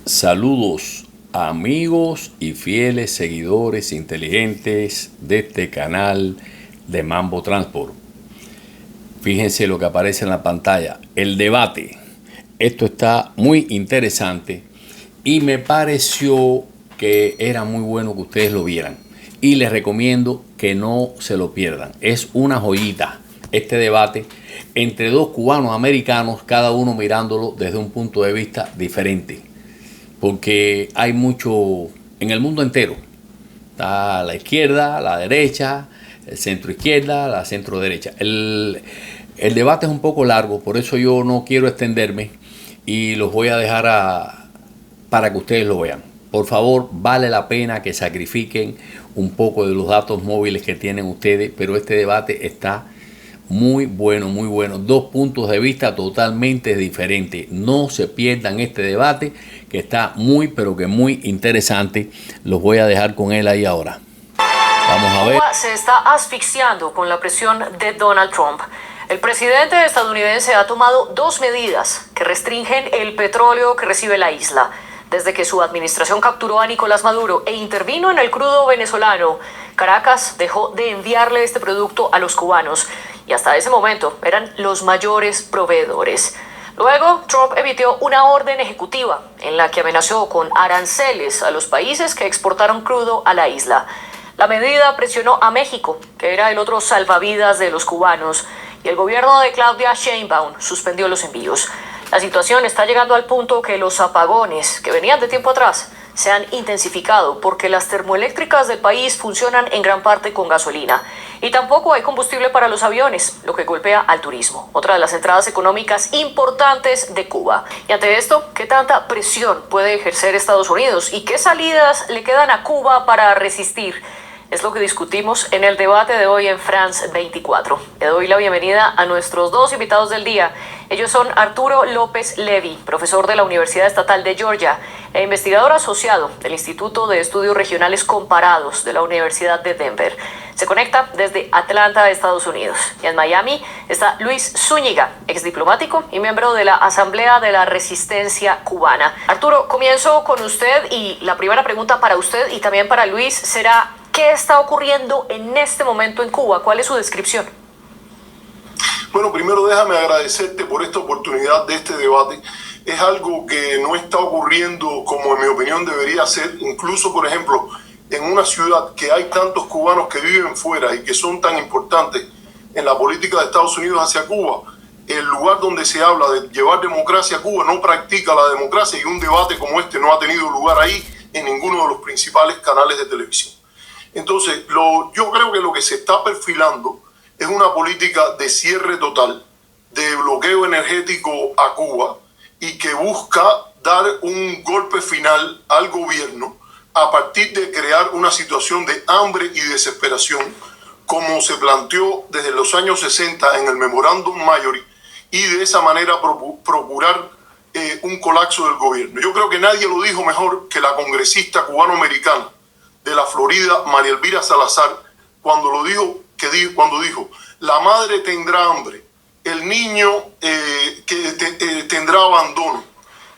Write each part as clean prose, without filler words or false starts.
Saludos amigos y fieles seguidores inteligentes de este canal de Mambo Transport. Fíjense lo que aparece en la pantalla, el debate. Esto está muy interesante y me pareció que era muy bueno que ustedes lo vieran. Y les recomiendo que no se lo pierdan. Es una joyita este debate entre dos cubanos americanos, cada uno mirándolo desde un punto de vista diferente. Porque hay mucho en el mundo entero. Está la izquierda, la derecha, el centro izquierda, la centro derecha. El debate es un poco largo, por eso yo no quiero extenderme y los voy a dejar para que ustedes lo vean. Por favor, vale la pena que sacrifiquen un poco de los datos móviles que tienen ustedes, pero este debate está muy bueno, muy bueno. Dos puntos de vista totalmente diferentes. No se pierdan este debate que está muy, pero que muy interesante. Los voy a dejar con él ahí ahora. Vamos a ver. Cuba se está asfixiando con la presión de Donald Trump. El presidente estadounidense ha tomado dos medidas que restringen el petróleo que recibe la isla. Desde que su administración capturó a Nicolás Maduro e intervino en el crudo venezolano, Caracas dejó de enviarle este producto a los cubanos y hasta ese momento eran los mayores proveedores. Luego, Trump emitió una orden ejecutiva en la que amenazó con aranceles a los países que exportaron crudo a la isla. La medida presionó a México, que era el otro salvavidas de los cubanos, y el gobierno de Claudia Sheinbaum suspendió los envíos. La situación está llegando al punto que los apagones que venían de tiempo atrás se han intensificado porque las termoeléctricas del país funcionan en gran parte con gasolina y tampoco hay combustible para los aviones, lo que golpea al turismo, otra de las entradas económicas importantes de Cuba. Y ante esto, ¿qué tanta presión puede ejercer Estados Unidos y qué salidas le quedan a Cuba para resistir? Es lo que discutimos en el debate de hoy en France 24. Le doy la bienvenida a nuestros dos invitados del día. Ellos son Arturo López Levy, profesor de la Universidad Estatal de Georgia e investigador asociado del Instituto de Estudios Regionales Comparados de la Universidad de Denver. Se conecta desde Atlanta, Estados Unidos. Y en Miami está Luis Zúñiga, exdiplomático y miembro de la Asamblea de la Resistencia Cubana. Arturo, comienzo con usted y la primera pregunta para usted y también para Luis será: ¿qué está ocurriendo en este momento en Cuba? ¿Cuál es su descripción? Bueno, primero déjame agradecerte por esta oportunidad de este debate. Es algo que no está ocurriendo como en mi opinión debería ser. Incluso, por ejemplo, en una ciudad que hay tantos cubanos que viven fuera y que son tan importantes en la política de Estados Unidos hacia Cuba, el lugar donde se habla de llevar democracia a Cuba no practica la democracia y un debate como este no ha tenido lugar ahí en ninguno de los principales canales de televisión. Entonces, yo creo que lo que se está perfilando es una política de cierre total, de bloqueo energético a Cuba y que busca dar un golpe final al gobierno a partir de crear una situación de hambre y desesperación, como se planteó desde los años 60 en el Memorándum Mayory, y de esa manera procurar un colapso del gobierno. Yo creo que nadie lo dijo mejor que la congresista cubano-americana de la Florida, María Elvira Salazar, cuando dijo, la madre tendrá hambre, el niño tendrá abandono.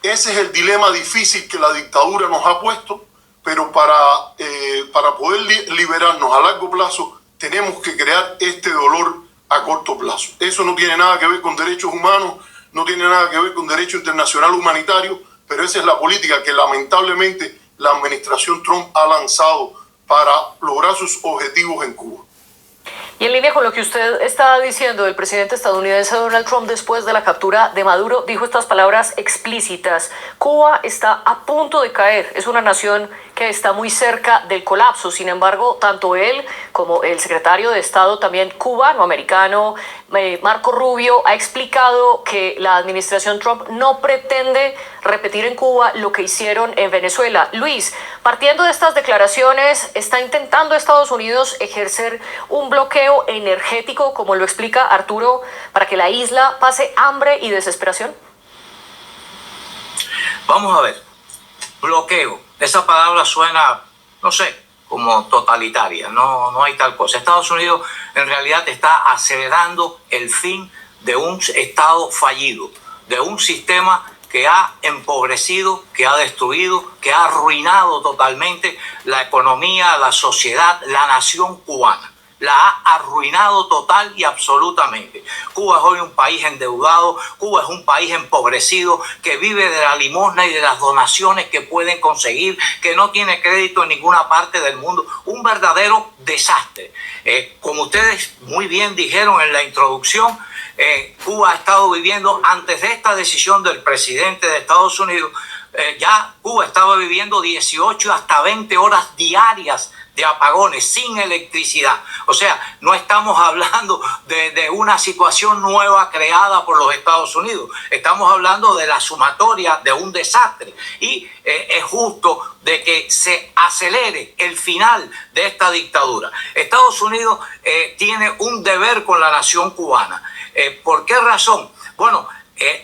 Ese es el dilema difícil que la dictadura nos ha puesto, pero para poder liberarnos a largo plazo tenemos que crear este dolor a corto plazo. Eso no tiene nada que ver con derechos humanos, no tiene nada que ver con derecho internacional humanitario, pero esa es la política que lamentablemente la administración Trump ha lanzado para lograr sus objetivos en Cuba. Y en línea con lo que usted está diciendo, el presidente estadounidense Donald Trump, después de la captura de Maduro, dijo estas palabras explícitas: Cuba está a punto de caer, es una nación que está muy cerca del colapso. Sin embargo, tanto él como el secretario de Estado, también cubano-americano, Marco Rubio, ha explicado que la administración Trump no pretende repetir en Cuba lo que hicieron en Venezuela. Luis, partiendo de estas declaraciones, ¿está intentando Estados Unidos ejercer un bloqueo energético, como lo explica Arturo, para que la isla pase hambre y desesperación? Vamos a ver, bloqueo, esa palabra suena, no sé, como totalitaria, no hay tal cosa. Estados Unidos en realidad está acelerando el fin de un Estado fallido, de un sistema que ha empobrecido, que ha destruido, que ha arruinado totalmente la economía, la sociedad, la nación cubana. La ha arruinado total y absolutamente. Cuba es hoy un país endeudado, Cuba es un país empobrecido, que vive de la limosna y de las donaciones que pueden conseguir, que no tiene crédito en ninguna parte del mundo. Un verdadero desastre. Como ustedes muy bien dijeron en la introducción, Cuba ha estado viviendo, antes de esta decisión del presidente de Estados Unidos, ya Cuba estaba viviendo 18 hasta 20 horas diarias de apagones, sin electricidad. O sea, no estamos hablando de una situación nueva creada por los Estados Unidos. Estamos hablando de la sumatoria de un desastre. Y es justo de que se acelere el final de esta dictadura. Estados Unidos tiene un deber con la nación cubana. ¿Por qué razón? Bueno,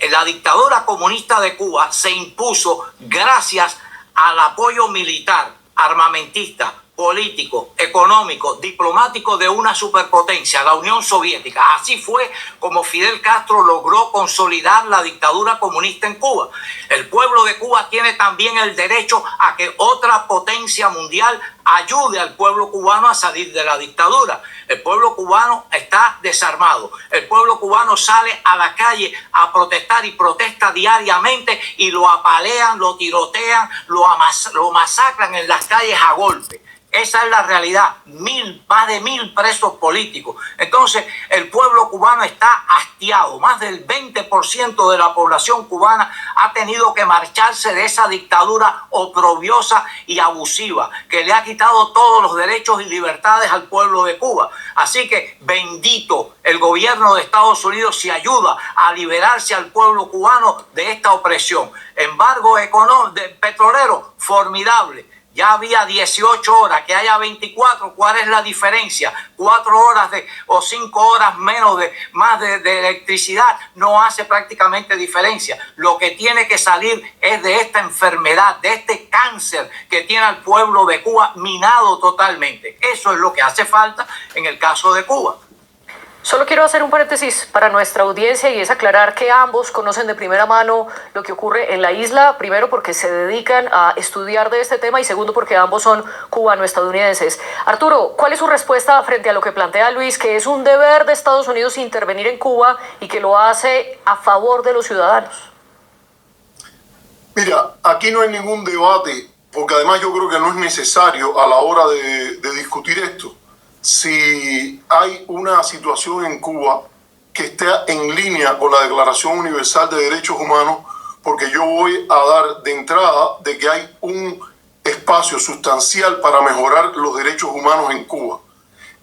la dictadura comunista de Cuba se impuso gracias al apoyo militar, armamentista, político, económico, diplomático de una superpotencia, la Unión Soviética. Así fue como Fidel Castro logró consolidar la dictadura comunista en Cuba. El pueblo de Cuba tiene también el derecho a que otra potencia mundial ayude al pueblo cubano a salir de la dictadura. El pueblo cubano está desarmado. El pueblo cubano sale a la calle a protestar y protesta diariamente y lo apalean, lo tirotean, lo masacran en las calles a golpe. Esa es la realidad. Más de 1000 presos políticos. Entonces, el pueblo cubano está hastiado. Más del 20% de la población cubana ha tenido que marcharse de esa dictadura oprobiosa y abusiva que le ha quitado todos los derechos y libertades al pueblo de Cuba. Así que bendito el gobierno de Estados Unidos si ayuda a liberarse al pueblo cubano de esta opresión. Embargo petrolero formidable. Ya había 18 horas, que haya 24, ¿cuál es la diferencia? 4 horas o 5 horas más de electricidad no hace prácticamente diferencia. Lo que tiene que salir es de esta enfermedad, de este cáncer que tiene al pueblo de Cuba minado totalmente. Eso es lo que hace falta en el caso de Cuba. Solo quiero hacer un paréntesis para nuestra audiencia y es aclarar que ambos conocen de primera mano lo que ocurre en la isla, primero porque se dedican a estudiar de este tema y segundo porque ambos son cubano-estadounidenses. Arturo, ¿cuál es su respuesta frente a lo que plantea Luis, que es un deber de Estados Unidos intervenir en Cuba y que lo hace a favor de los ciudadanos? Mira, aquí no hay ningún debate, porque además yo creo que no es necesario a la hora de discutir esto. Si hay una situación en Cuba que esté en línea con la Declaración Universal de Derechos Humanos, porque yo voy a dar de entrada de que hay un espacio sustancial para mejorar los derechos humanos en Cuba.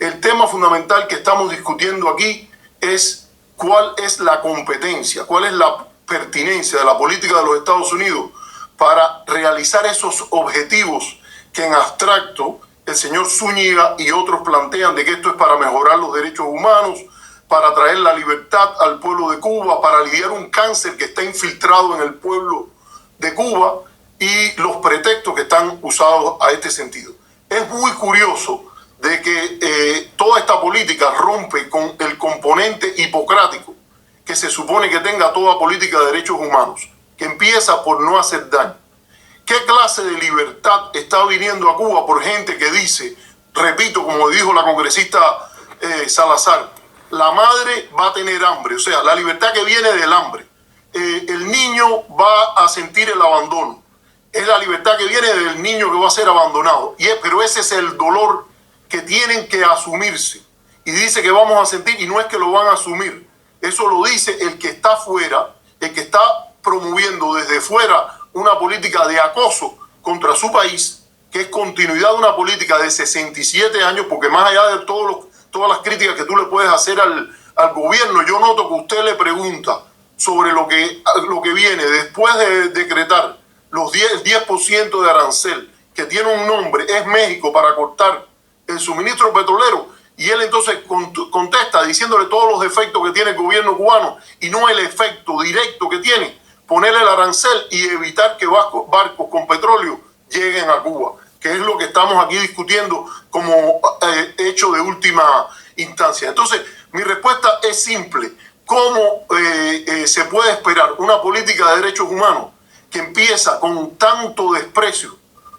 El tema fundamental que estamos discutiendo aquí es cuál es la competencia, cuál es la pertinencia de la política de los Estados Unidos para realizar esos objetivos que en abstracto el señor Zúñiga y otros plantean de que esto es para mejorar los derechos humanos, para traer la libertad al pueblo de Cuba, para lidiar un cáncer que está infiltrado en el pueblo de Cuba y los pretextos que están usados a este sentido. Es muy curioso de que toda esta política rompe con el componente hipocrático que se supone que tenga toda política de derechos humanos, que empieza por no hacer daño. ¿Qué clase de libertad está viniendo a Cuba por gente que dice, repito, como dijo la congresista Salazar, la madre va a tener hambre? O sea, la libertad que viene del hambre. El niño va a sentir el abandono. Es la libertad que viene del niño que va a ser abandonado. Pero ese es el dolor que tienen que asumirse. Y dice que vamos a sentir, y no es que lo van a asumir. Eso lo dice el que está fuera, el que está promoviendo desde fuera una política de acoso contra su país, que es continuidad de una política de 67 años, porque más allá de todas las críticas que tú le puedes hacer al gobierno, yo noto que usted le pregunta sobre lo que viene después de decretar el 10% de arancel, que tiene un nombre, es México, para cortar el suministro petrolero, y él entonces contesta diciéndole todos los defectos que tiene el gobierno cubano y no el efecto directo que tiene, ponerle el arancel y evitar que barcos con petróleo lleguen a Cuba, que es lo que estamos aquí discutiendo como hecho de última instancia. Entonces, mi respuesta es simple. ¿Cómo se puede esperar una política de derechos humanos que empieza con tanto desprecio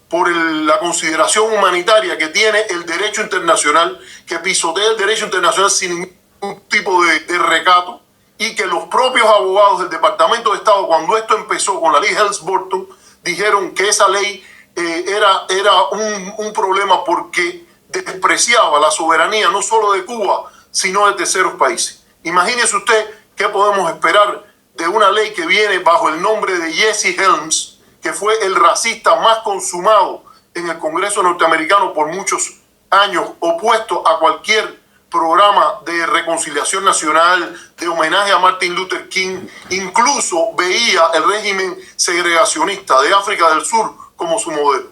por la consideración humanitaria que tiene el derecho internacional, que pisotea el derecho internacional sin ningún tipo de recato, y que los propios abogados del Departamento de Estado, cuando esto empezó con la ley Helms-Burton, dijeron que esa ley era un problema porque despreciaba la soberanía no solo de Cuba, sino de terceros países? Imagínese usted qué podemos esperar de una ley que viene bajo el nombre de Jesse Helms, que fue el racista más consumado en el Congreso norteamericano por muchos años, opuesto a cualquier programa de reconciliación nacional, de homenaje a Martin Luther King. Incluso veía el régimen segregacionista de África del Sur como su modelo.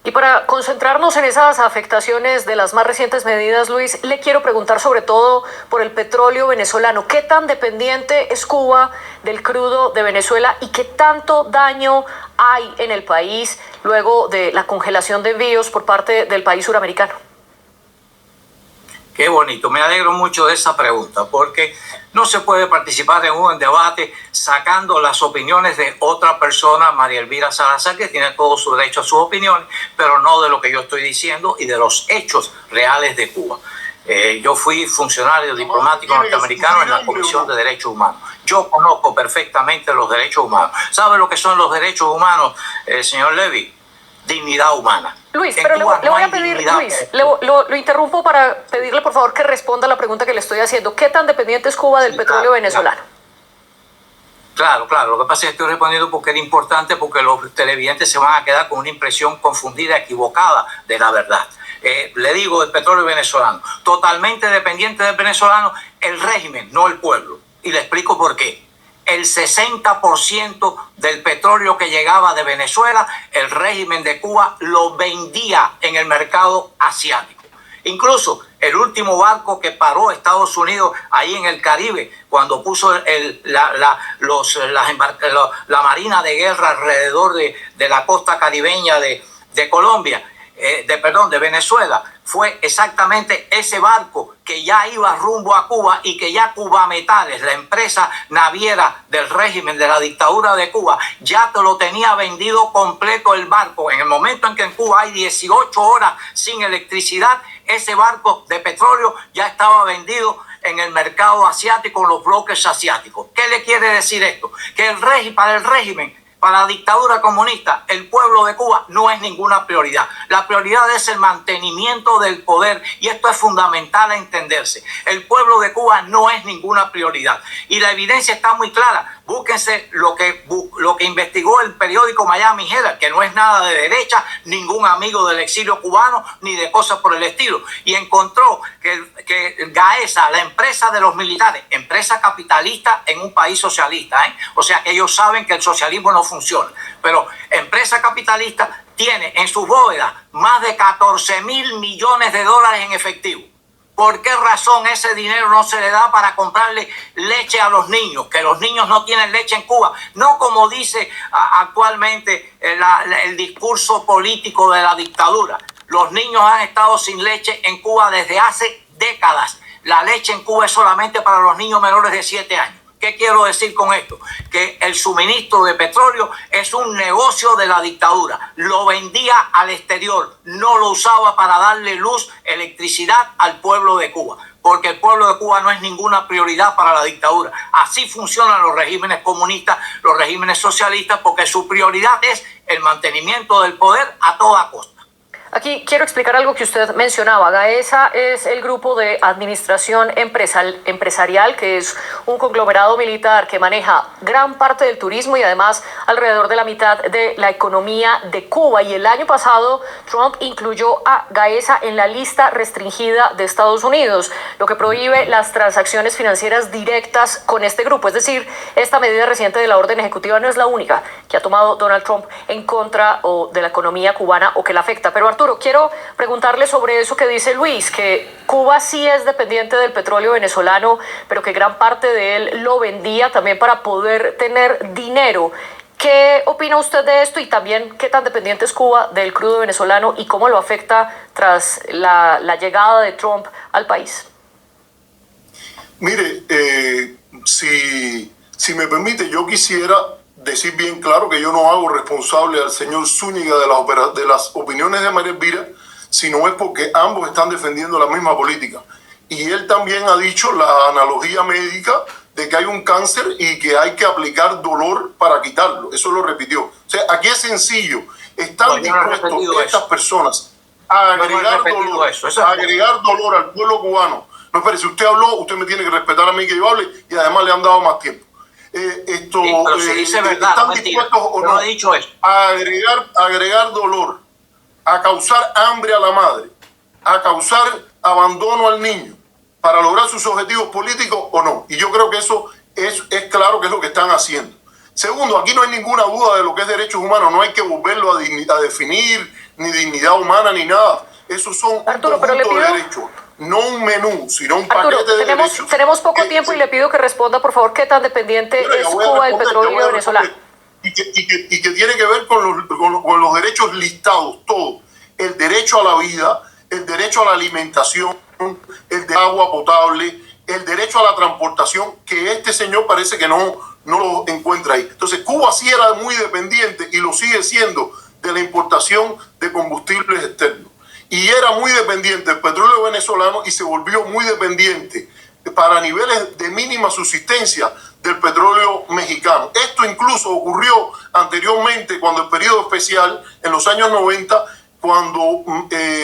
Y para concentrarnos en esas afectaciones de las más recientes medidas, Luis, le quiero preguntar sobre todo por el petróleo venezolano. ¿Qué tan dependiente es Cuba del crudo de Venezuela y qué tanto daño hay en el país luego de la congelación de envíos por parte del país suramericano? Qué bonito, me alegro mucho de esa pregunta, porque no se puede participar en un debate sacando las opiniones de otra persona, María Elvira Salazar, que tiene todo su derecho a sus opiniones, pero no de lo que yo estoy diciendo y de los hechos reales de Cuba. Yo fui funcionario diplomático norteamericano en la Comisión de Derechos Humanos. Yo conozco perfectamente los derechos humanos. ¿Sabe lo que son los derechos humanos, señor Levy? Dignidad humana. Luis, pero le voy a pedir, Luis, lo interrumpo para pedirle por favor que responda a la pregunta que le estoy haciendo. ¿Qué tan dependiente es Cuba del petróleo venezolano? Claro, lo que pasa es que estoy respondiendo porque era importante, porque los televidentes se van a quedar con una impresión confundida, equivocada de la verdad. Le digo del petróleo venezolano, totalmente dependiente del venezolano, el régimen, no el pueblo. Y le explico por qué. El 60% del petróleo que llegaba de Venezuela, el régimen de Cuba lo vendía en el mercado asiático. Incluso el último barco que paró Estados Unidos ahí en el Caribe, cuando puso la marina de guerra alrededor de la costa caribeña de Colombia, de Venezuela, fue exactamente ese barco que ya iba rumbo a Cuba y que ya Cuba Metales, la empresa naviera del régimen de la dictadura de Cuba, ya te lo tenía vendido completo el barco. En el momento en que en Cuba hay 18 horas sin electricidad, ese barco de petróleo ya estaba vendido en el mercado asiático, en los bloques asiáticos. ¿Qué le quiere decir esto? Que para el régimen, para la dictadura comunista, el pueblo de Cuba no es ninguna prioridad. La prioridad es el mantenimiento del poder, y esto es fundamental a entenderse. El pueblo de Cuba no es ninguna prioridad. Y la evidencia está muy clara. Búsquense lo que investigó el periódico Miami Herald, que no es nada de derecha, ningún amigo del exilio cubano, ni de cosas por el estilo. Y encontró que Gaesa, la empresa de los militares, empresa capitalista en un país socialista, o sea que ellos saben que el socialismo no funciona, pero empresa capitalista tiene en sus bóvedas más de 14.000 millones de dólares en efectivo. ¿Por qué razón ese dinero no se le da para comprarle leche a los niños? Que los niños no tienen leche en Cuba. No como dice actualmente el discurso político de la dictadura. Los niños han estado sin leche en Cuba desde hace décadas. La leche en Cuba es solamente para los niños menores de 7 años. ¿Qué quiero decir con esto? Que el suministro de petróleo es un negocio de la dictadura. Lo vendía al exterior, no lo usaba para darle luz, electricidad al pueblo de Cuba, porque el pueblo de Cuba no es ninguna prioridad para la dictadura. Así funcionan los regímenes comunistas, los regímenes socialistas, porque su prioridad es el mantenimiento del poder a toda costa. Aquí quiero explicar algo que usted mencionaba. Gaesa es el grupo de administración empresarial, que es un conglomerado militar que maneja gran parte del turismo y además alrededor de la mitad de la economía de Cuba. Y el año pasado Trump incluyó a Gaesa en la lista restringida de Estados Unidos, lo que prohíbe las transacciones financieras directas con este grupo. Es decir, esta medida reciente de la orden ejecutiva no es la única que ha tomado Donald Trump en contra de la economía cubana o que la afecta. Pero Arturo, quiero preguntarle sobre eso que dice Luis, que Cuba sí es dependiente del petróleo venezolano, pero que gran parte de él lo vendía también para poder tener dinero. ¿Qué opina usted de esto y también qué tan dependiente es Cuba del crudo venezolano y cómo lo afecta tras la llegada de Trump al país? Mire, si me permite, yo quisiera decir bien claro que yo no hago responsable al señor Zúñiga de las opiniones de María Elvira, sino es porque ambos están defendiendo la misma política. Y él también ha dicho la analogía médica de que hay un cáncer y que hay que aplicar dolor para quitarlo. Eso lo repitió. O sea, aquí es sencillo. Están dispuestos estas personas a agregar dolor al pueblo cubano. No, espere, si usted habló, usted me tiene que respetar a mí que yo hable y además le han dado más tiempo. Pero si dice verdad, ¿están dispuestos o no ha dicho eso. a agregar dolor, a causar hambre a la madre, a causar abandono al niño para lograr sus objetivos políticos o no? Y yo creo que eso es claro que es lo que están haciendo. Segundo, aquí no hay ninguna duda de lo que es derechos humanos, no hay que volverlo a definir, ni dignidad humana, ni nada. Esos son Arturo, un conjunto de derechos, no un menú, sino un paquete de derechos. Tenemos poco tiempo y le pido que responda, por favor, qué tan dependiente es Cuba del petróleo venezolano. Y que tiene que ver con los derechos listados, todos. El derecho a la vida, el derecho a la alimentación, el de agua potable, el derecho a la transportación, que este señor parece que no lo encuentra ahí. Entonces, Cuba sí era muy dependiente y lo sigue siendo de la importación de combustibles externos. Y era muy dependiente del petróleo venezolano y se volvió muy dependiente para niveles de mínima subsistencia del petróleo mexicano. Esto incluso ocurrió anteriormente cuando el periodo especial, en los años 90, cuando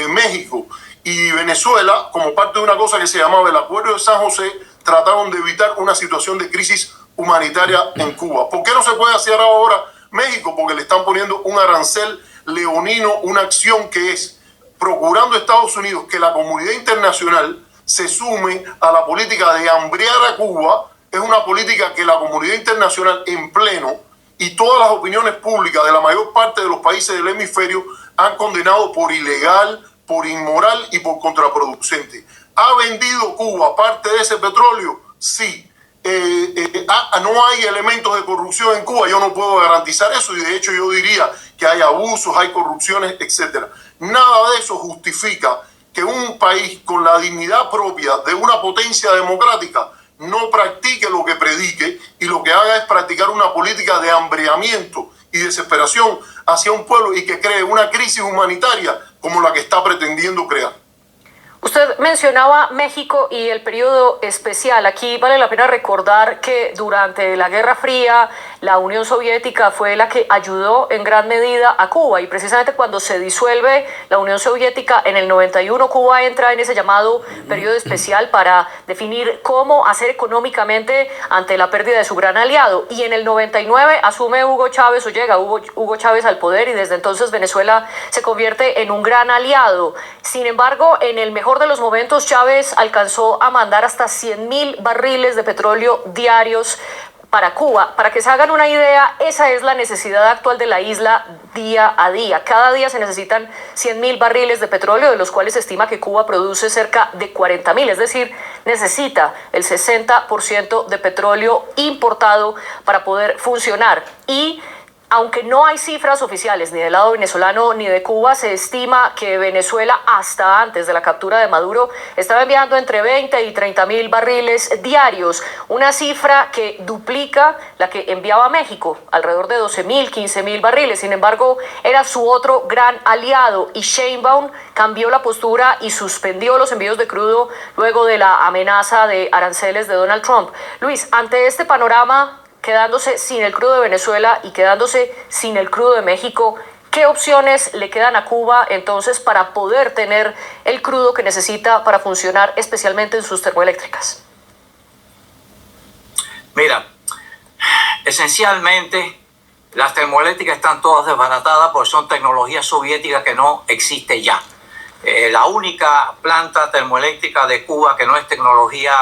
México y Venezuela, como parte de una cosa que se llamaba el Acuerdo de San José, trataron de evitar una situación de crisis humanitaria en Cuba. ¿Por qué no se puede hacer ahora México? Porque le están poniendo un arancel leonino, una acción que es procurando a Estados Unidos que la comunidad internacional se sume a la política de hambrear a Cuba. Es una política que la comunidad internacional en pleno y todas las opiniones públicas de la mayor parte de los países del hemisferio han condenado por ilegal, por inmoral y por contraproducente. ¿Ha vendido Cuba parte de ese petróleo? Sí. No hay elementos de corrupción en Cuba, yo no puedo garantizar eso y de hecho yo diría que hay abusos, hay corrupciones, etcétera. Nada de eso justifica que un país con la dignidad propia de una potencia democrática no practique lo que predique y lo que haga es practicar una política de hambreamiento y desesperación hacia un pueblo y que cree una crisis humanitaria como la que está pretendiendo crear. Usted mencionaba México y el periodo especial. Aquí vale la pena recordar que durante la Guerra Fría la Unión Soviética fue la que ayudó en gran medida a Cuba y precisamente cuando se disuelve la Unión Soviética en el 91, Cuba entra en ese llamado periodo especial para definir cómo hacer económicamente ante la pérdida de su gran aliado. Y en el 99 asume Hugo Chávez o llega Hugo Chávez al poder y desde entonces Venezuela se convierte en un gran aliado. Sin embargo, en el mejor de los momentos, Chávez alcanzó a mandar hasta 100,000 barriles de petróleo diarios para Cuba. Para que se hagan una idea, esa es la necesidad actual de la isla día a día. Cada día se necesitan 100,000 barriles de petróleo, de los cuales se estima que Cuba produce cerca de 40,000, es decir, necesita el 60% de petróleo importado para poder funcionar. Y aunque no hay cifras oficiales ni del lado venezolano ni de Cuba, se estima que Venezuela hasta antes de la captura de Maduro estaba enviando entre 20 y 30,000 barriles diarios, una cifra que duplica la que enviaba México, alrededor de 12,000, 15,000 barriles. Sin embargo, era su otro gran aliado y Sheinbaum cambió la postura y suspendió los envíos de crudo luego de la amenaza de aranceles de Donald Trump. Luis, ante este panorama, quedándose sin el crudo de Venezuela y quedándose sin el crudo de México, ¿qué opciones le quedan a Cuba entonces para poder tener el crudo que necesita para funcionar especialmente en sus termoeléctricas? Mira, esencialmente las termoeléctricas están todas desbaratadas porque son tecnologías soviéticas que no existe ya. La única planta termoeléctrica de Cuba que no es tecnología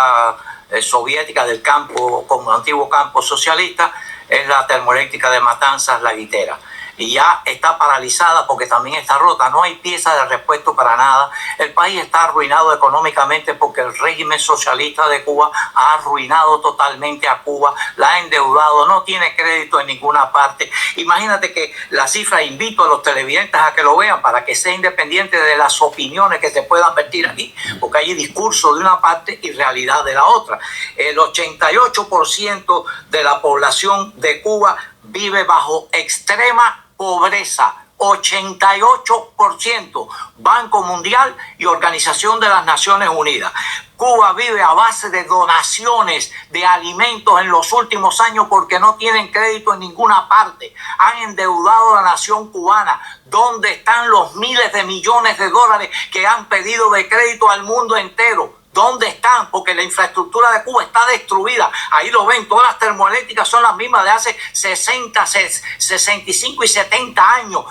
soviética del campo, como antiguo campo socialista, es la termoeléctrica de Matanzas, La Guitera. y ya está paralizada porque también está rota. No hay pieza de repuesto para nada. El país está arruinado económicamente porque el régimen socialista de Cuba ha arruinado totalmente a Cuba, la ha endeudado, no tiene crédito en ninguna parte. Imagínate que la cifra, invito a los televidentes a que lo vean para que sea independiente de las opiniones que se puedan vertir aquí, porque hay discurso de una parte y realidad de la otra. El 88% de la población de Cuba vive bajo extrema pobreza. 88%, Banco Mundial y Organización de las Naciones Unidas. Cuba vive a base de donaciones de alimentos en los últimos años porque no tienen crédito en ninguna parte. Han endeudado a la nación cubana. ¿Dónde están los miles de millones de dólares que han pedido de crédito al mundo entero? ¿Dónde están? Porque la infraestructura de Cuba está destruida. Ahí lo ven, todas las termoeléctricas son las mismas de hace 60, 65 y 70 años.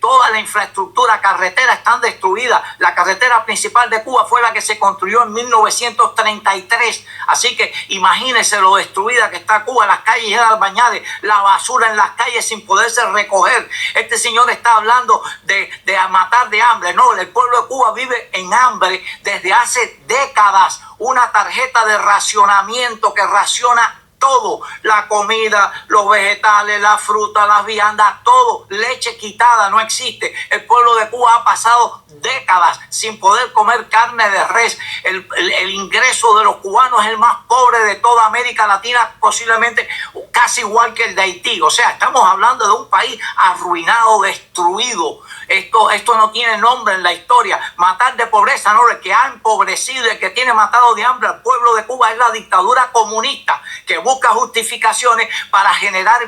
Toda la infraestructura, carreteras están destruidas. La carretera principal de Cuba fue la que se construyó en 1933. Así que imagínense lo destruida que está Cuba, las calles llenas de bañadas, la basura en las calles sin poderse recoger. Este señor está hablando de matar de hambre. No, el pueblo de Cuba vive en hambre desde hace décadas. Una tarjeta de racionamiento que raciona todo, la comida, los vegetales, la fruta, las viandas, todo, leche quitada, no existe. El pueblo de Cuba ha pasado décadas sin poder comer carne de res. El ingreso de los cubanos es el más pobre de toda América Latina, posiblemente casi igual que el de Haití. O sea, estamos hablando de un país arruinado, destruido. Esto no tiene nombre en la historia. Matar de pobreza, no, el que ha empobrecido, el que tiene matado de hambre al pueblo de Cuba es la dictadura comunista, que busca justificaciones para generar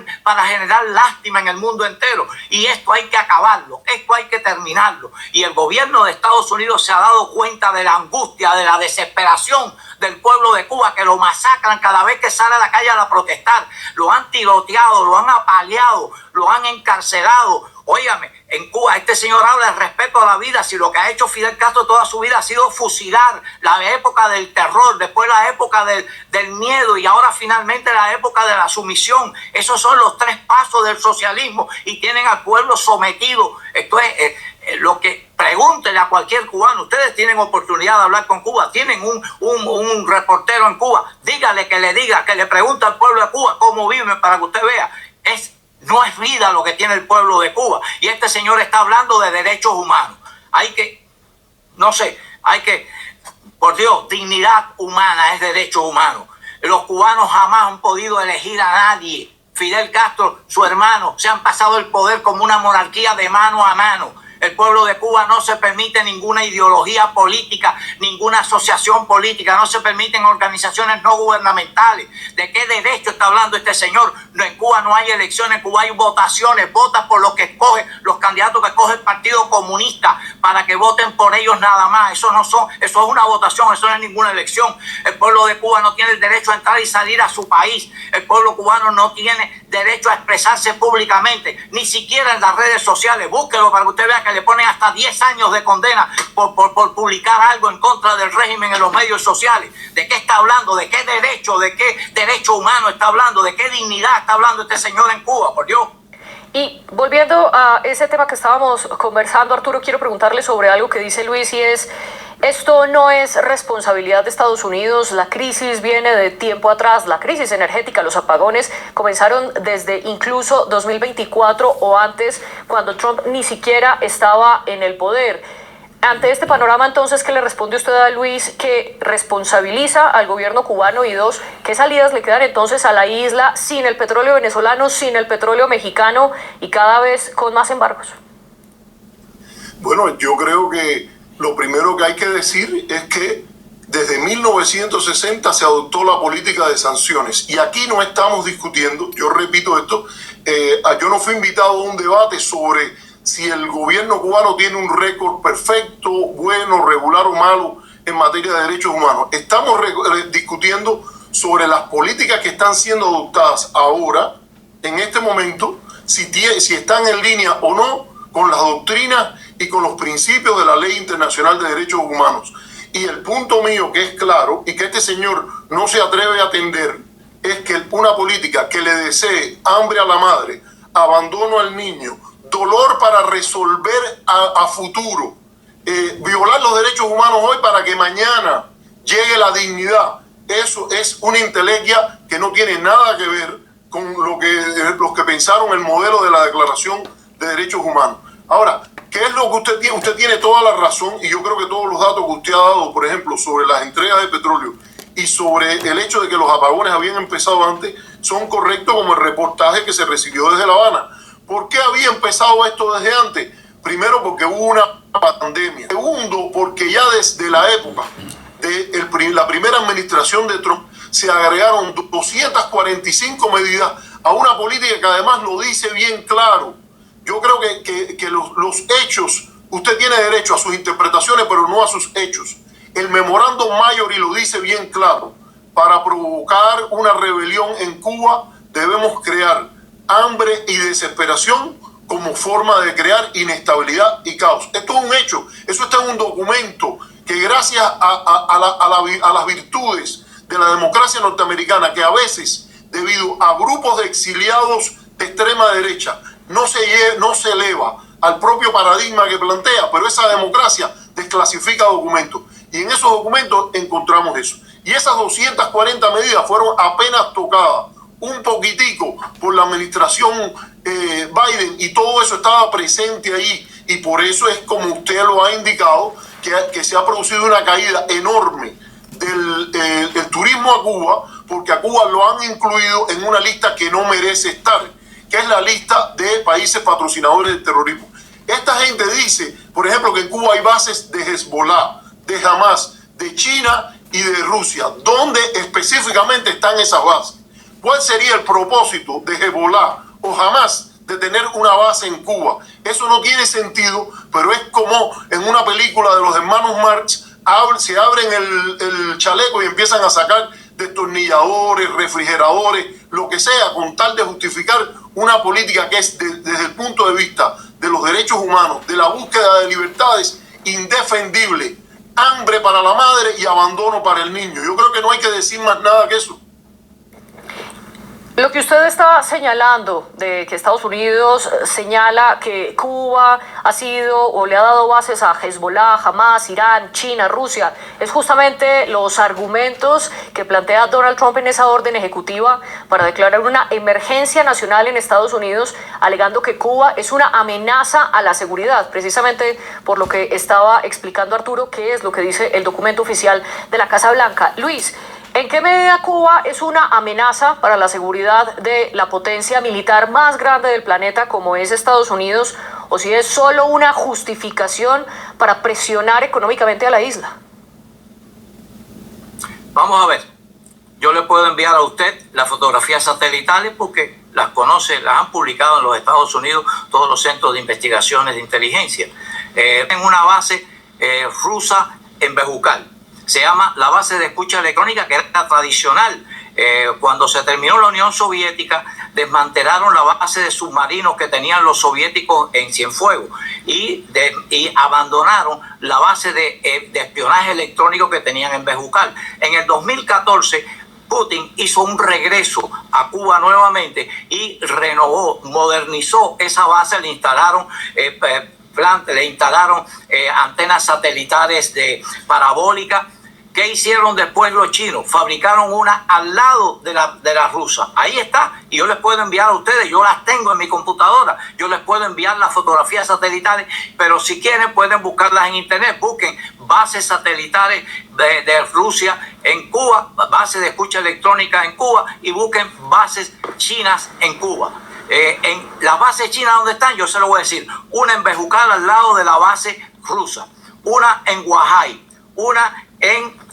lástima en el mundo entero. Y esto hay que acabarlo, esto hay que terminarlo. Y el gobierno de Estados Unidos se ha dado cuenta de la angustia, de la desesperación del pueblo de Cuba, que lo masacran cada vez que sale a la calle a protestar. Lo han tiroteado, lo han apaleado, lo han encarcelado. Óigame, en Cuba este señor habla de respeto a la vida, si lo que ha hecho Fidel Castro toda su vida ha sido fusilar, la época del terror, después la época del miedo y ahora finalmente la época de la sumisión. Esos son los 3 pasos del socialismo y tienen al pueblo sometido. Esto es lo que pregúntele a cualquier cubano. Ustedes tienen oportunidad de hablar con Cuba, tienen un reportero en Cuba, dígale que le diga, que le pregunte al pueblo de Cuba cómo vive para que usted vea. No es vida lo que tiene el pueblo de Cuba. Y este señor está hablando de derechos humanos. Por Dios, dignidad humana es derecho humano. Los cubanos jamás han podido elegir a nadie. Fidel Castro, su hermano, se han pasado el poder como una monarquía de mano a mano. El pueblo de Cuba no se permite ninguna ideología política, ninguna asociación política, no se permiten organizaciones no gubernamentales. ¿De qué derecho está hablando este señor? No, en Cuba no hay elecciones, en Cuba hay votaciones, vota por los que escoge, los candidatos que escoge el Partido Comunista para que voten por ellos nada más. Eso es una votación, eso no es ninguna elección. El pueblo de Cuba no tiene el derecho a entrar y salir a su país. El pueblo cubano no tiene derecho a expresarse públicamente, ni siquiera en las redes sociales. Búsquelo para que usted vea que le ponen hasta 10 años de condena por publicar algo en contra del régimen en los medios sociales. ¿De qué está hablando? ¿De qué derecho humano está hablando? ¿De qué dignidad está hablando este señor en Cuba? Por Dios. Y volviendo a ese tema que estábamos conversando, Arturo, quiero preguntarle sobre algo que dice Luis, y es: esto no es responsabilidad de Estados Unidos, la crisis viene de tiempo atrás, la crisis energética, los apagones comenzaron desde incluso 2024 o antes, cuando Trump ni siquiera estaba en el poder. Ante este panorama, entonces, ¿qué le responde usted a Luis, que responsabiliza al gobierno cubano? Y 2, ¿qué salidas le quedan entonces a la isla sin el petróleo venezolano, sin el petróleo mexicano y cada vez con más embargos? Bueno, yo creo que lo primero que hay que decir es que desde 1960 se adoptó la política de sanciones y aquí no estamos discutiendo, yo repito esto, yo no fui invitado a un debate sobre si el gobierno cubano tiene un récord perfecto, bueno, regular o malo en materia de derechos humanos. Estamos discutiendo sobre las políticas que están siendo adoptadas ahora, en este momento, si están en línea o no con las doctrinas y con los principios de la Ley Internacional de Derechos Humanos. Y el punto mío, que es claro, y que este señor no se atreve a atender, es que una política que le desee hambre a la madre, abandono al niño, dolor para resolver a futuro. Violar los derechos humanos hoy para que mañana llegue la dignidad. Eso es una entelequia que no tiene nada que ver con los que pensaron el modelo de la Declaración de Derechos Humanos. Ahora, ¿qué es lo que usted tiene? Usted tiene toda la razón, y yo creo que todos los datos que usted ha dado, por ejemplo, sobre las entregas de petróleo y sobre el hecho de que los apagones habían empezado antes, son correctos, como el reportaje que se recibió desde La Habana. ¿Por qué había empezado esto desde antes? Primero, porque hubo una pandemia. Segundo, porque ya desde la época de la primera administración de Trump se agregaron 245 medidas a una política que además lo dice bien claro. Yo creo que los hechos, usted tiene derecho a sus interpretaciones, pero no a sus hechos. El memorándum Marjorie lo dice bien claro. Para provocar una rebelión en Cuba debemos crear hambre y desesperación como forma de crear inestabilidad y caos. Esto es un hecho. Eso está en un documento que gracias a las virtudes de la democracia norteamericana, que a veces, debido a grupos de exiliados de extrema derecha, no se eleva al propio paradigma que plantea, pero esa democracia desclasifica documentos. Y en esos documentos encontramos eso. Y esas 240 medidas fueron apenas tocadas un poquitico por la administración Biden, y todo eso estaba presente ahí. Y por eso es, como usted lo ha indicado, que se ha producido una caída enorme del turismo a Cuba, porque a Cuba lo han incluido en una lista que no merece estar, que es la lista de países patrocinadores del terrorismo. Esta gente dice, por ejemplo, que en Cuba hay bases de Hezbollah, de Hamas, de China y de Rusia. ¿Dónde específicamente están esas bases? ¿Cuál sería el propósito de Hezbollah o Hamas de tener una base en Cuba? Eso no tiene sentido, pero es como en una película de los hermanos Marx, se abren el chaleco y empiezan a sacar destornilladores, refrigeradores, lo que sea, con tal de justificar una política que es, desde el punto de vista de los derechos humanos, de la búsqueda de libertades, indefendible. Hambre para la madre y abandono para el niño. Yo creo que no hay que decir más nada que eso. Lo que usted está señalando, de que Estados Unidos señala que Cuba ha sido o le ha dado bases a Hezbollah, Hamas, Irán, China, Rusia, es justamente los argumentos que plantea Donald Trump en esa orden ejecutiva para declarar una emergencia nacional en Estados Unidos, alegando que Cuba es una amenaza a la seguridad, precisamente por lo que estaba explicando Arturo, que es lo que dice el documento oficial de la Casa Blanca. Luis, ¿en qué medida Cuba es una amenaza para la seguridad de la potencia militar más grande del planeta como es Estados Unidos, o si es solo una justificación para presionar económicamente a la isla? Vamos a ver, yo le puedo enviar a usted las fotografías satelitales porque las conoce, las han publicado en los Estados Unidos todos los centros de investigaciones de inteligencia. En una base rusa en Bejucal. Se llama la base de escucha electrónica, que era tradicional. Cuando se terminó la Unión Soviética, desmantelaron la base de submarinos que tenían los soviéticos en Cienfuegos y abandonaron la base de espionaje electrónico que tenían en Bejucal. En el 2014, Putin hizo un regreso a Cuba nuevamente y renovó, modernizó esa base, le instalaron antenas satelitales de parabólica. ¿Qué hicieron después los chinos? Fabricaron una al lado de la rusa. Ahí está. Y yo les puedo enviar a ustedes. Yo las tengo en mi computadora. Yo les puedo enviar las fotografías satelitales. Pero si quieren pueden buscarlas en internet. Busquen bases satelitales de Rusia en Cuba. Bases de escucha electrónica en Cuba. Y busquen bases chinas en Cuba. En las bases chinas, ¿dónde están? Yo se lo voy a decir. Una en Bejucal al lado de la base rusa. Una en Guajay. Una en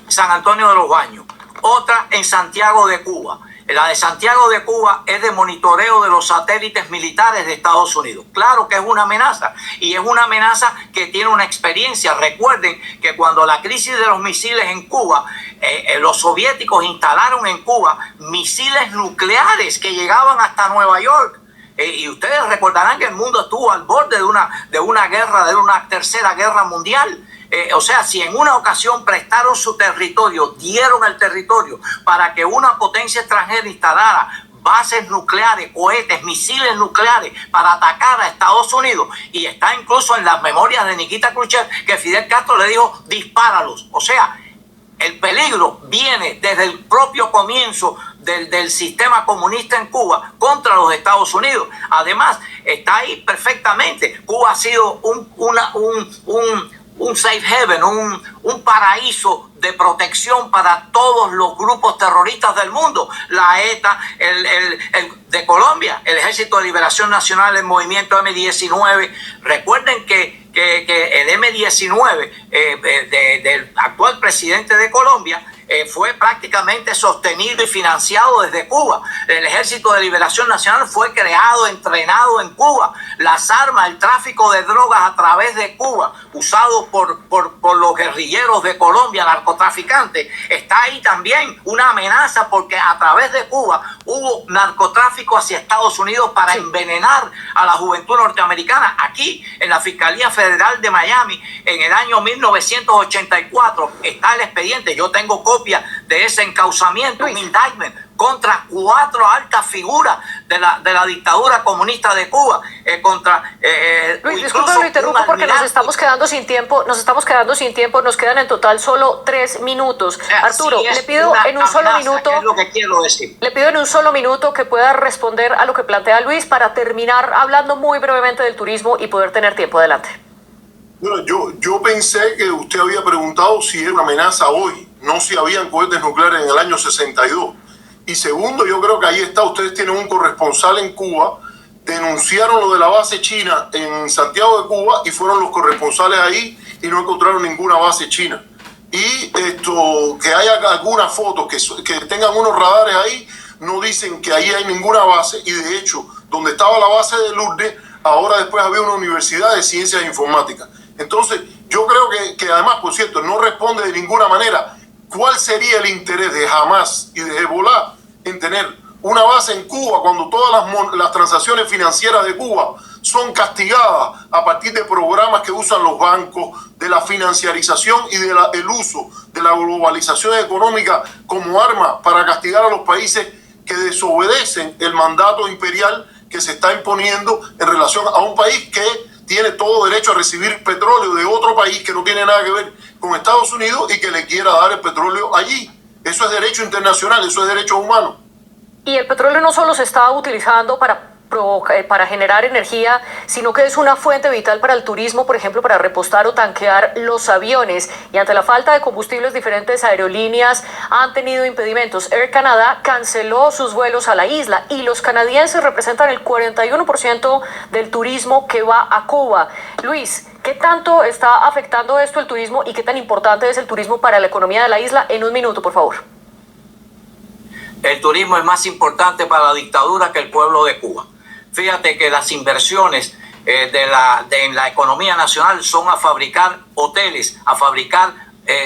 San Antonio de los Baños, otra en Santiago de Cuba. La de Santiago de Cuba es de monitoreo de los satélites militares de Estados Unidos. Claro que es una amenaza, y es una amenaza que tiene una experiencia. Recuerden que cuando la crisis de los misiles en Cuba, los soviéticos instalaron en Cuba misiles nucleares que llegaban hasta Nueva York. Y ustedes recordarán que el mundo estuvo al borde de una guerra, de una tercera guerra mundial. O sea, si en una ocasión prestaron su territorio, dieron el territorio para que una potencia extranjera instalara bases nucleares, cohetes, misiles nucleares para atacar a Estados Unidos. Y está incluso en las memorias de Nikita Khrushchev que Fidel Castro le dijo, dispáralos. O sea, el peligro viene desde el propio comienzo del sistema comunista en Cuba contra los Estados Unidos. Además, está ahí perfectamente. Cuba ha sido un safe haven, un paraíso de protección para todos los grupos terroristas del mundo. La ETA, de Colombia, el Ejército de Liberación Nacional, el movimiento M-19. Recuerden que el M-19 del actual presidente de Colombia fue prácticamente sostenido y financiado desde Cuba. El Ejército de Liberación Nacional fue creado, entrenado en Cuba. Las armas, el tráfico de drogas a través de Cuba, usado por los guerrilleros de Colombia, narcotraficantes, está ahí también una amenaza porque a través de Cuba hubo narcotráfico hacia Estados Unidos para envenenar a la juventud norteamericana. Aquí, en la Fiscalía Federal de Miami, en el año 1984, está el expediente. Yo tengo copia de ese encauzamiento, un indictment contra 4 altas figuras de la dictadura comunista de Cuba, Luis, disculpa, lo interrumpo porque nos estamos quedando sin tiempo, nos quedan en total solo 3 minutos. Arturo, le pido en un solo minuto, es lo que quiero decir. Le pido en un solo minuto que pueda responder a lo que plantea Luis para terminar hablando muy brevemente del turismo y poder tener tiempo. Adelante. Bueno, yo pensé que usted había preguntado si era una amenaza hoy, no si habían cohetes nucleares en el año 62. Y segundo, yo creo que ahí está, ustedes tienen un corresponsal en Cuba, denunciaron lo de la base china en Santiago de Cuba y fueron los corresponsales ahí y no encontraron ninguna base china. Y que haya algunas fotos que tengan unos radares ahí, no dicen que ahí hay ninguna base, y de hecho, donde estaba la base de Lourdes, ahora después había una universidad de ciencias informáticas. Entonces, yo creo que además, por cierto, no responde de ninguna manera cuál sería el interés de Hamas y de Hezbollah en tener una base en Cuba cuando todas las transacciones financieras de Cuba son castigadas a partir de programas que usan los bancos, de la financiarización y del uso de la globalización económica como arma para castigar a los países que desobedecen el mandato imperial que se está imponiendo en relación a un país que tiene todo derecho a recibir petróleo de otro país que no tiene nada que ver con Estados Unidos y que le quiera dar el petróleo allí. Eso es derecho internacional, eso es derecho humano. Y el petróleo no solo se está utilizando para generar energía, sino que es una fuente vital para el turismo, por ejemplo, para repostar o tanquear los aviones. Y ante la falta de combustibles, diferentes aerolíneas han tenido impedimentos. Air Canada canceló sus vuelos a la isla y los canadienses representan el 41% del turismo que va a Cuba. Luis, ¿qué tanto está afectando esto el turismo y qué tan importante es el turismo para la economía de la isla? En un minuto, por favor. El turismo es más importante para la dictadura que el pueblo de Cuba. Fíjate que las inversiones en la economía nacional son a fabricar hoteles, a fabricar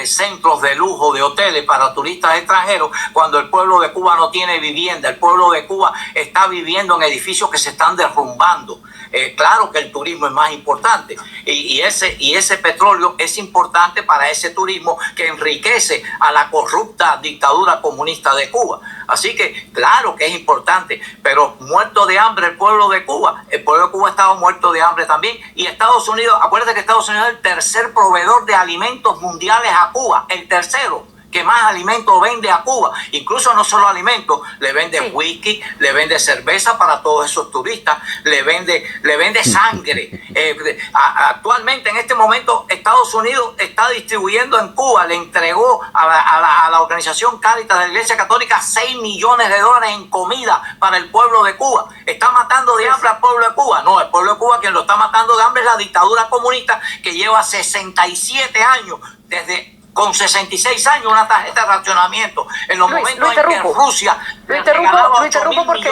centros de lujo de hoteles para turistas extranjeros, cuando el pueblo de Cuba no tiene vivienda. El pueblo de Cuba está viviendo en edificios que se están derrumbando. Claro que el turismo es más importante y ese petróleo es importante para ese turismo que enriquece a la corrupta dictadura comunista de Cuba. Así que claro que es importante, pero muerto de hambre el pueblo de Cuba ha estado muerto de hambre también. Y Estados Unidos, acuérdate que Estados Unidos es el tercer proveedor de alimentos mundiales a Cuba, el tercero que más alimentos vende a Cuba. Incluso no solo alimentos, le vende whisky, le vende cerveza para todos esos turistas, le vende sangre. Actualmente, en este momento, Estados Unidos está distribuyendo en Cuba, le entregó a la organización Cáritas de la Iglesia Católica $6 millones en comida para el pueblo de Cuba. ¿Está matando de hambre al pueblo de Cuba? No, el pueblo de Cuba quien lo está matando de hambre es la dictadura comunista que lleva 67 años con 66 años una tarjeta de racionamiento. En los momentos en que Rusia... Lo interrumpo porque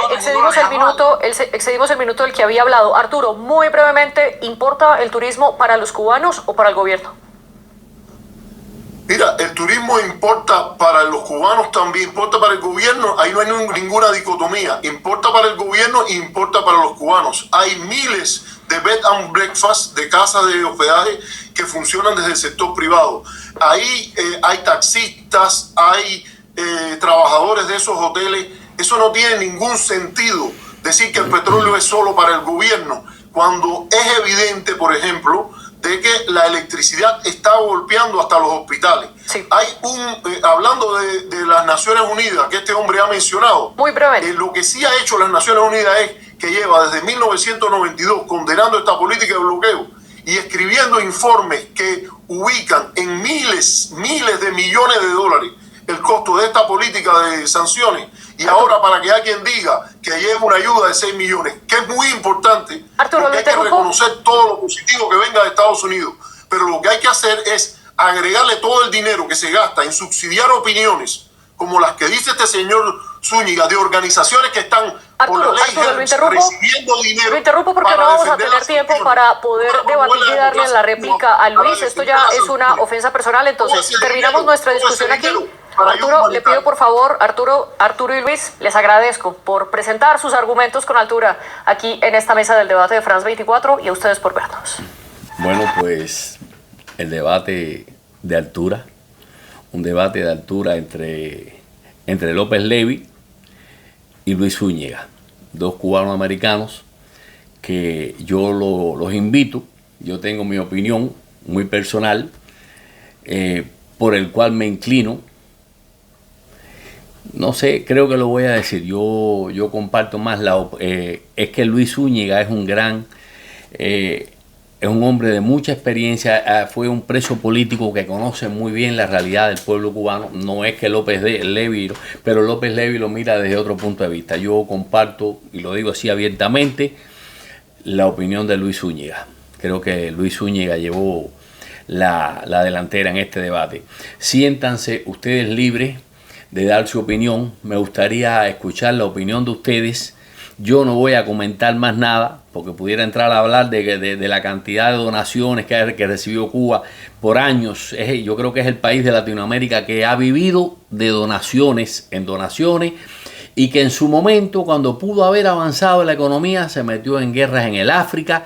excedimos el minuto del que había hablado. Arturo, muy brevemente, ¿importa el turismo para los cubanos o para el gobierno? Mira, el turismo importa para los cubanos también, importa para el gobierno, ahí no hay ninguna dicotomía. Importa para el gobierno e importa para los cubanos. Hay miles de bed and breakfast, de casas de hospedaje que funcionan desde el sector privado. Ahí hay taxistas, hay trabajadores de esos hoteles Eso no tiene ningún sentido, decir que el petróleo es solo para el gobierno, cuando es evidente, por ejemplo, de que la electricidad está golpeando hasta los hospitales. Sí. Hay hablando de las Naciones Unidas, que este hombre ha mencionado, muy brevemente. lo que sí ha hecho las Naciones Unidas es que lleva desde 1992 condenando esta política de bloqueo y escribiendo informes que ubican en miles de millones de dólares el costo de esta política de sanciones. Y ahora, para que alguien diga que lleva una ayuda de 6 millones, que es muy importante, Arturo, porque hay que reconocer todo lo positivo que venga de Estados Unidos, pero lo que hay que hacer es agregarle todo el dinero que se gasta en subsidiar opiniones, como las que dice este señor Zúñiga, de organizaciones que están por la ley recibiendo dinero. Lo interrumpo porque no vamos a tener tiempo para poder debatir y darle la réplica a Luis. Esto ya es una ofensa personal, entonces terminamos nuestra discusión aquí. Arturo, le pido por favor, Arturo y Luis, les agradezco por presentar sus argumentos con altura aquí en esta mesa del debate de France 24 y a ustedes por vernos. Bueno, pues el debate de altura, un debate de altura entre López Levy y Luis Zúñiga, dos cubanos americanos que yo los invito. Yo tengo mi opinión muy personal, por el cual me inclino. No sé, creo que lo voy a decir. Yo comparto más es que Luis Zúñiga es un gran, es un hombre de mucha experiencia, fue un preso político que conoce muy bien la realidad del pueblo cubano. No es que López Levy, pero López Levy lo mira desde otro punto de vista. Yo comparto, y lo digo así abiertamente, la opinión de Luis Zúñiga. Creo que Luis Zúñiga llevó la delantera en este debate. Siéntanse ustedes libres de dar su opinión. Me gustaría escuchar la opinión de ustedes. Yo no voy a comentar más nada porque pudiera entrar a hablar de la cantidad de donaciones que recibió Cuba por años. Yo creo que es el país de Latinoamérica que ha vivido de donaciones en donaciones, y que en su momento, cuando pudo haber avanzado la economía, se metió en guerras en el África.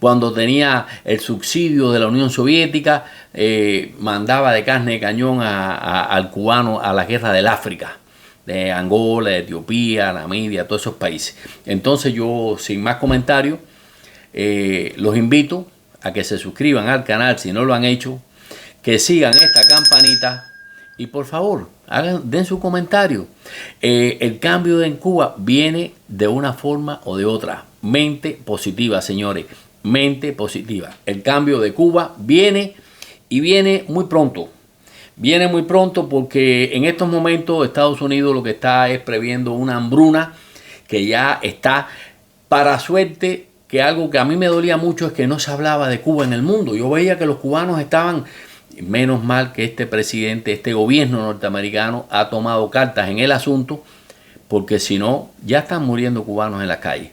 Cuando tenía el subsidio de la Unión Soviética, mandaba de carne de cañón al cubano a la guerra del África, de Angola, de Etiopía, Namibia, todos esos países. Entonces yo, sin más comentarios, los invito a que se suscriban al canal si no lo han hecho, que sigan esta campanita y por favor den su comentario. El cambio en Cuba viene de una forma o de otra. Mente positiva, señores. Mente positiva. El cambio de Cuba viene y viene muy pronto. Viene muy pronto porque en estos momentos Estados Unidos lo que está es previendo una hambruna que ya está, para suerte, que algo que a mí me dolía mucho es que no se hablaba de Cuba en el mundo. Yo veía que los cubanos estaban, menos mal que este presidente, este gobierno norteamericano ha tomado cartas en el asunto, porque si no, ya están muriendo cubanos en las calles.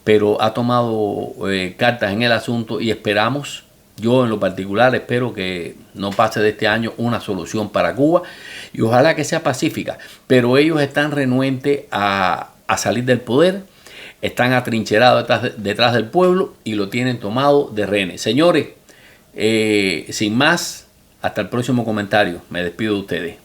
Pero ha tomado cartas en el asunto y esperamos, yo en lo particular espero que no pase de este año una solución para Cuba y ojalá que sea pacífica. Pero ellos están renuentes a salir del poder, están atrincherados detrás del pueblo y lo tienen tomado de rehenes. Señores, sin más, hasta el próximo comentario. Me despido de ustedes.